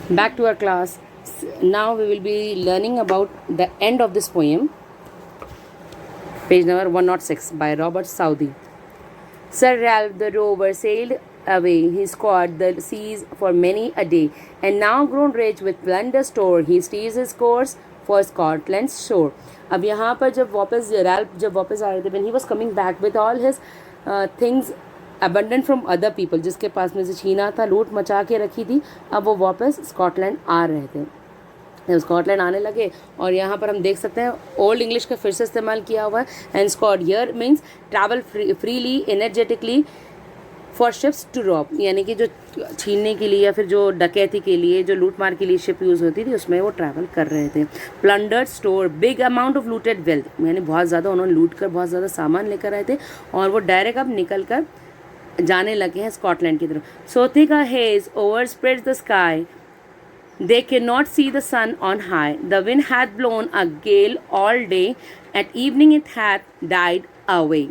Back to our class. Now we will be learning about the end of this poem, page number 106 by Robert Southey. Sir Ralph the rover sailed away, he scoured the seas for many a day, and now grown rich with plunder store, he steers his course for Scotland's shore. अब यहाँ पर जब वापस Ralph जब वापस आ रहे थे, when he was coming back with all his things abundant from other people, जिसके पास में से छीना था, लूट मचा के रखी थी, अब वो वापस स्कॉटलैंड आ रहे थे। जब स्कॉटलैंड आने लगे और यहाँ पर हम देख सकते हैं ओल्ड इंग्लिश का फिर से इस्तेमाल किया हुआ है। And scot here means travel freely energetically for ships to rob, यानी कि जो छीनने के लिए या फिर जो डकैती के लिए, जो लूट मार के लिए शिप यूज़ होती थी, उसमें वो ट्रैवल कर रहे थे। Plundered store big amount of looted wealth, यानी बहुत ज़्यादा उन्होंने लूट कर बहुत ज़्यादा सामान लेकर आए थे और वो डायरेक्ट अब निकल कर जाने लगे हैं स्कॉटलैंड की तरफ। So thick a hedge over spreads the sky, they cannot see the sun on high. The wind hath blown a gale all day. At evening it hath died away.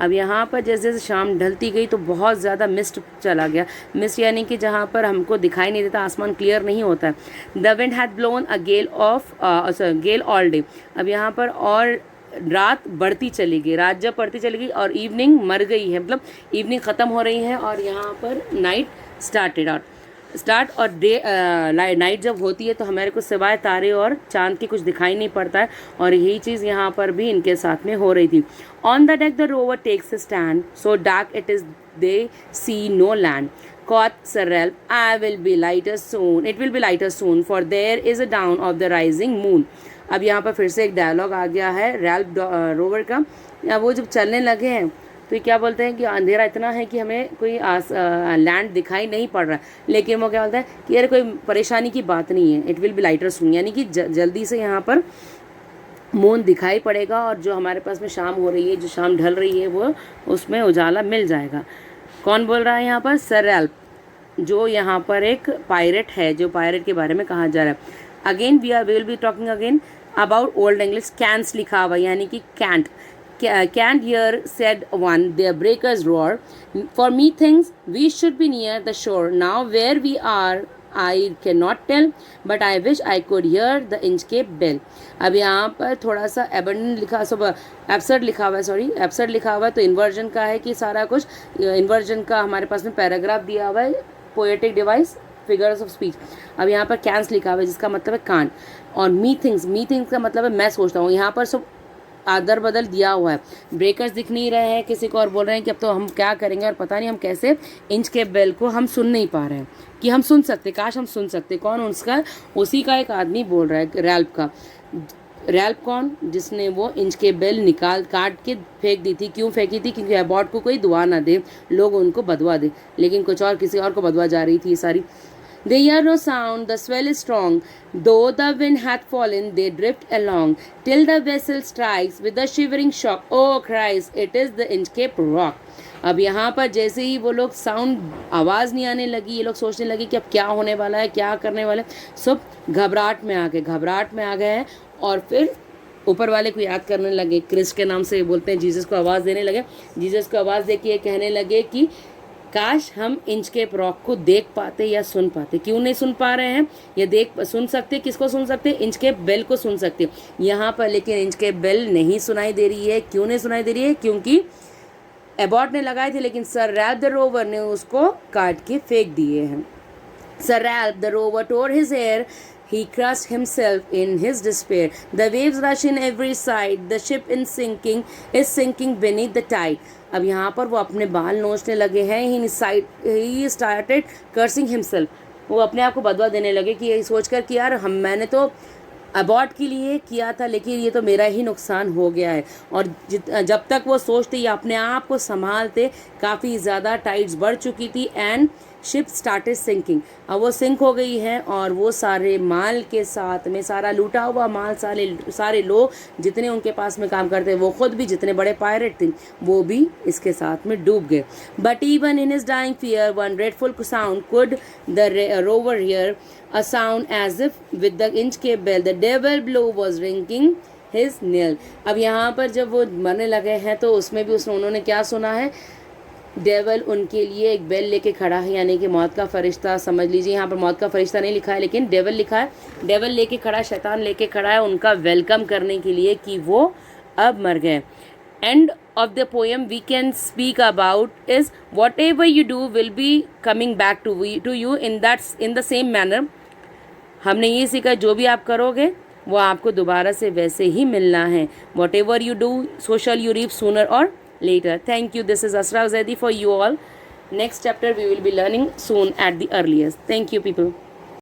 अब यहाँ पर जैसे जैसे शाम ढलती गई तो बहुत ज़्यादा मिस्ट चला गया। मिस्ट यानी कि जहाँ पर हमको दिखाई नहीं देता, आसमान क्लियर नहीं होता है। The wind hath blown a gale all day. अब यहाँ पर और रात बढ़ती चली गई, रात जब बढ़ती चली गई और इवनिंग मर गई है, मतलब इवनिंग ख़त्म हो रही है और यहाँ पर नाइट स्टार्ट और डे नाइट जब होती है तो हमारे को सिवाय तारे और चांद की कुछ दिखाई नहीं पड़ता है, और यही चीज़ यहाँ पर भी इनके साथ में हो रही थी। On the deck the rover takes stand, so dark it is they see no land. Quoth Sir Ralph, I will be lighter soon, it will be lighter soon, for there is a down of the rising moon. अब यहाँ पर फिर से एक dialogue आ गया है Ralph rover का। वो जब चलने लगे हैं तो ये क्या बोलते हैं कि अंधेरा इतना है कि हमें कोई लैंड दिखाई नहीं पड़ रहा है, लेकिन वो क्या बोलते हैं कि यार कोई परेशानी की बात नहीं है, इट विल बी लाइटर सून, यानी कि जल्दी से यहाँ पर मून दिखाई पड़ेगा और जो हमारे पास में शाम हो रही है, जो शाम ढल रही है, वो उसमें उजाला मिल जाएगा। कौन बोल रहा है यहाँ पर? सर रैल्फ, जो यहाँ पर एक पायरेट है, जो पायरेट के बारे में कहा जा रहा है। Again we will be talking again about old English. Canst लिखा हुआ यानी कि can't. Can't hear, said one, their breakers roar. For me thinks we should be near the shore. Now where we are, I cannot tell, but I wish I could hear the Inchcape bell. अब यहाँ पर थोड़ा सा abandon लिखा, सब absurd लिखा हुआ है, सॉरी एब्सर्ड लिखा हुआ है, तो इन्वर्जन का है कि सारा कुछ इन्वर्जन का हमारे पास में पैराग्राफ दिया हुआ है, poetic device, figures of speech. अब यहाँ पर कैंस लिखा हुआ है जिसका मतलब है कांट, और मी थिंग्स का मतलब है मैं सोचता हूँ। यहाँ पर सब आदर बदल दिया हुआ है, ब्रेकर्स दिख नहीं रहे हैं किसी को और बोल रहे हैं कि अब तो हम क्या करेंगे और पता नहीं हम कैसे इंच के बेल को हम सुन नहीं पा रहे हैं कि हम सुन सकते, काश हम सुन सकते। कौन? उसका उसी का एक आदमी बोल रहा है, रैल्फ का। रैल्फ कौन? जिसने वो इंच के बेल काट के फेंक दी थी। क्यों फेंकी थी? क्योंकि अबॉट को कोई दुआ ना दे, लोग उनको बदवा दे, लेकिन कुछ और किसी और को बदवा जा रही थी ये सारी। They hear no sound, the swell is strong, though the wind hath fallen, they drift along, till the vessel strikes with a shivering shock. Oh Christ, it is the Inchcape Rock. अब यहाँ पर जैसे ही वो लोग sound आवाज़ नहीं आने लगी, ये लोग सोचने लगे कि अब क्या होने वाला है, क्या करने वाले, सब घबराहट में आ गए हैं। और फिर ऊपर वाले को याद करने लगे, क्रिस्ट के नाम से बोलते हैं, जीसस को आवाज़ देने लगे। जीसस को आवाज़ दे के कहने लगे कि काश हम इंचकेप रॉक को देख पाते या सुन पाते। क्यों नहीं सुन पा रहे हैं? ये सुन सकते, किसको सुन सकते? इंचकेप बेल को सुन सकते यहाँ पर, लेकिन इंचकेप बेल नहीं सुनाई दे रही है। क्यों नहीं सुनाई दे रही है? क्योंकि एबॉट ने लगाए थे, लेकिन सर रैल्फ द रोवर ने उसको काट के फेंक दिए हैं। Sir Ralph the rover tore his hair, he crushed himself in his despair. The waves rush in every side. The ship is sinking beneath the tide. अब यहाँ पर वो अपने बाल नोचने लगे हैं। He started cursing himself. वो अपने आप को बदवा देने लगे कि ये सोचकर कि यार मैंने तो अबॉट के लिए किया था, लेकिन ये तो मेरा ही नुकसान हो गया है। और जब तक वो सोचते या अपने आप को संभालते, काफ़ी ज़्यादा टाइड्स बढ़ चुकी थी एंड शिप स्टार्टेड सिंकिंग। अब वो सिंक हो गई है और वो सारे माल के साथ में, सारा लूटा हुआ माल, सारे लोग जितने उनके पास में काम करते, वो खुद भी जितने बड़े पायरेट थे, वो भी इसके साथ में डूब गए। But even in his dying fear one dreadful sound could the rover hear, a sound as if with the Inchcape bell the devil blow was ringing his knell. अब यहाँ पर जब वो मरने लगे हैं तो उसमें भी उन्होंने क्या सुना है? डेवल उनके लिए एक बेल लेके खड़ा है, यानी कि मौत का फरिश्ता। समझ लीजिए यहाँ पर मौत का फरिश्ता नहीं लिखा है लेकिन डेवल लिखा है। डेवल लेके खड़ा है, शैतान लेके खड़ा है उनका वेलकम करने के लिए कि वो अब मर गए। And of the poem we can speak about is whatever you do will be coming back to you in the same manner। हमने ये सीखा जो भी आप करोगे वो आपको दोबारा से वैसे ही मिलना है। whatever you do so shall you reap sooner or later। thank you, this is Asra Zaidi for you all। next chapter we will be learning soon at the earliest। thank you people।